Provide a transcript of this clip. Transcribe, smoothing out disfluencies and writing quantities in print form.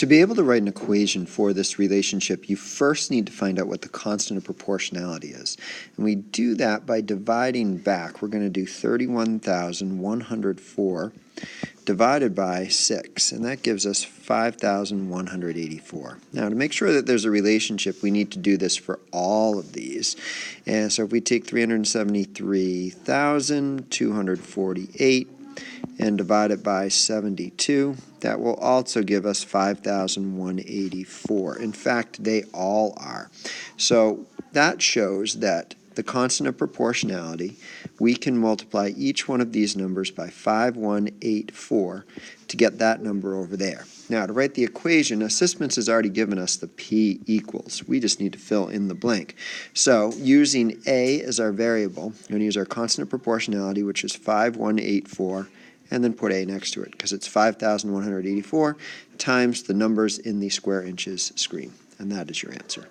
To be able to write an equation for this relationship, you first need to find out what the constant of proportionality is. And we do that by dividing back. We're going to do 31,104 divided by 6, and that gives us 5,184. Now, to make sure that there's a relationship, we need to do this for all of these. And so if we take 373,248 and divide it by 72, that will also give us 5,184. In fact, they all are. So that shows that the constant of proportionality, we can multiply each one of these numbers by 5184 to get that number over there. Now, to write the equation, Assessments has already given us the p equals. We just need to fill in the blank. So, using a as our variable, we're going to use our constant of proportionality, which is 5184, and then put a next to it, because it's 5,184 times the numbers in the square inches screen. And that is your answer.